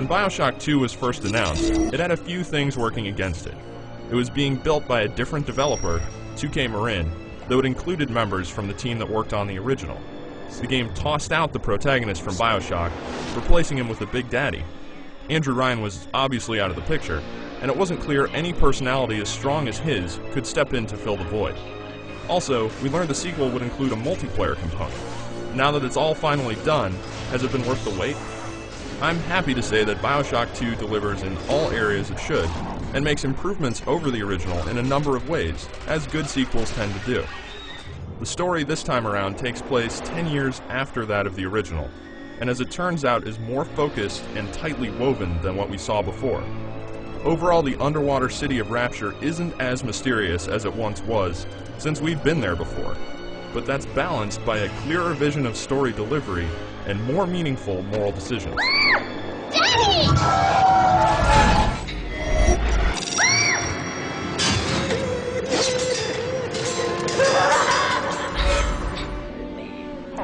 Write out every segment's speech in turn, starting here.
BioShock 2 was first announced, it had a few things working against it. It was being built by a different developer, 2K Marin, though it included members from the team that worked on the original. The game tossed out the protagonist from BioShock, replacing him with a Big Daddy. Andrew Ryan was obviously out of the picture, and it wasn't clear any personality as strong as his could step in to fill the void. Also, we learned the sequel would include a multiplayer component. Now that it's all finally done, has it been worth the wait? I'm happy to say that BioShock 2 delivers in all areas it should, and makes improvements over the original in a number of ways, as good sequels tend to do. The story this time around takes place 10 years after that of the original, and as it turns out is more focused and tightly woven than what we saw before. Overall, the underwater city of Rapture isn't as mysterious as it once was, since we've been there before, but that's balanced by a clearer vision of story delivery and more meaningful moral decisions. Daddy!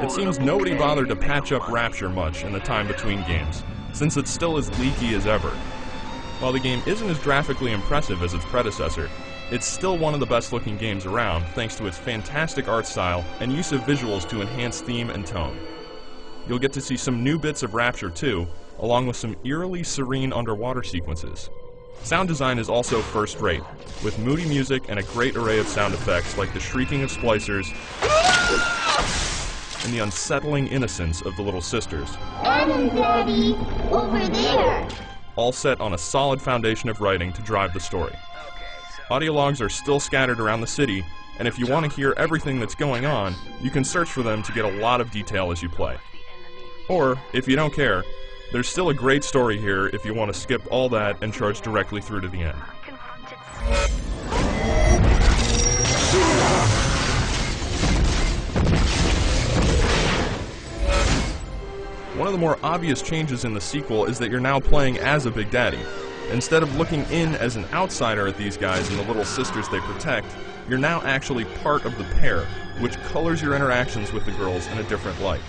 It seems nobody bothered to patch up Rapture much in the time between games, since it's still as leaky as ever. While the game isn't as graphically impressive as its predecessor, it's still one of the best looking games around thanks to its fantastic art style and use of visuals to enhance theme and tone. You'll get to see some new bits of Rapture too, along with some eerily serene underwater sequences. Sound design is also first rate, with moody music and a great array of sound effects like the shrieking of splicers and the unsettling innocence of the little sisters. Adam, Daddy, over there. All set on a solid foundation of writing to drive the story. Audio logs are still scattered around the city, and if you want to hear everything that's going on, you can search for them to get a lot of detail as you play. Or, if you don't care, there's still a great story here if you want to skip all that and charge directly through to the end. One of the more obvious changes in the sequel is that you're now playing as a Big Daddy. Instead of looking in as an outsider at these guys and the little sisters they protect, you're now actually part of the pair, which colors your interactions with the girls in a different light.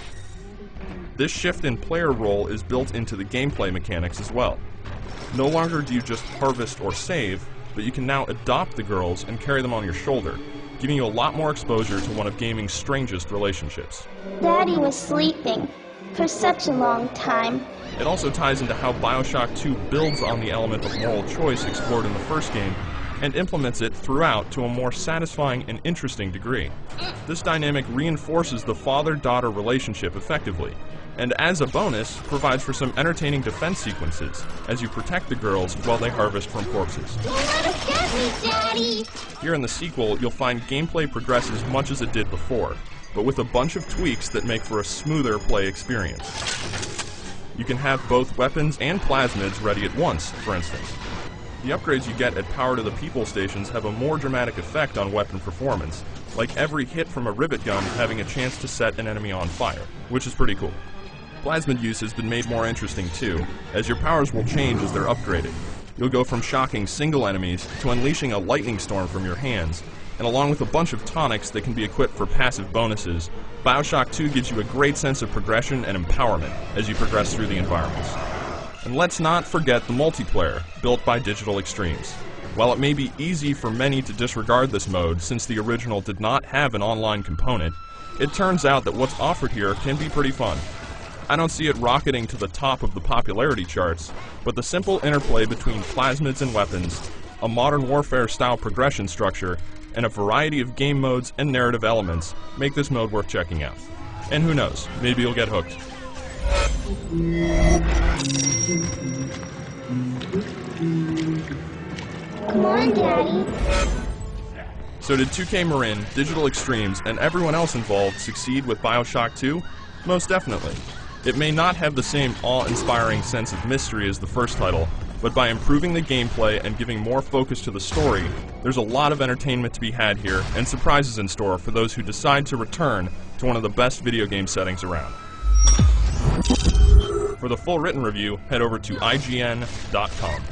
This shift in player role is built into the gameplay mechanics as well. No longer do you just harvest or save, but you can now adopt the girls and carry them on your shoulder, giving you a lot more exposure to one of gaming's strangest relationships. Daddy was sleeping for such a long time. It also ties into how BioShock 2 builds on the element of moral choice explored in the first game and implements it throughout to a more satisfying and interesting degree. This dynamic reinforces the father-daughter relationship effectively, and as a bonus, provides for some entertaining defense sequences as you protect the girls while they harvest from corpses. Don't let us get me, Daddy! Here in the sequel, you'll find gameplay progress as much as it did before, but with a bunch of tweaks that make for a smoother play experience. You can have both weapons and plasmids ready at once, for instance. The upgrades you get at Power to the People stations have a more dramatic effect on weapon performance, like every hit from a rivet gun having a chance to set an enemy on fire, which is pretty cool. Plasmid use has been made more interesting too, as your powers will change as they're upgraded. You'll go from shocking single enemies to unleashing a lightning storm from your hands, and along with a bunch of tonics that can be equipped for passive bonuses, BioShock 2 gives you a great sense of progression and empowerment as you progress through the environments. And let's not forget the multiplayer, built by Digital Extremes. While it may be easy for many to disregard this mode since the original did not have an online component, it turns out that what's offered here can be pretty fun. I don't see it rocketing to the top of the popularity charts, but the simple interplay between plasmids and weapons, a Modern Warfare-style progression structure, and a variety of game modes and narrative elements make this mode worth checking out. And who knows, maybe you'll get hooked. Come on, Daddy. So did 2K Marin, Digital Extremes, and everyone else involved succeed with BioShock 2? Most definitely. It may not have the same awe-inspiring sense of mystery as the first title, but by improving the gameplay and giving more focus to the story, there's a lot of entertainment to be had here and surprises in store for those who decide to return to one of the best video game settings around. For the full written review, head over to IGN.com.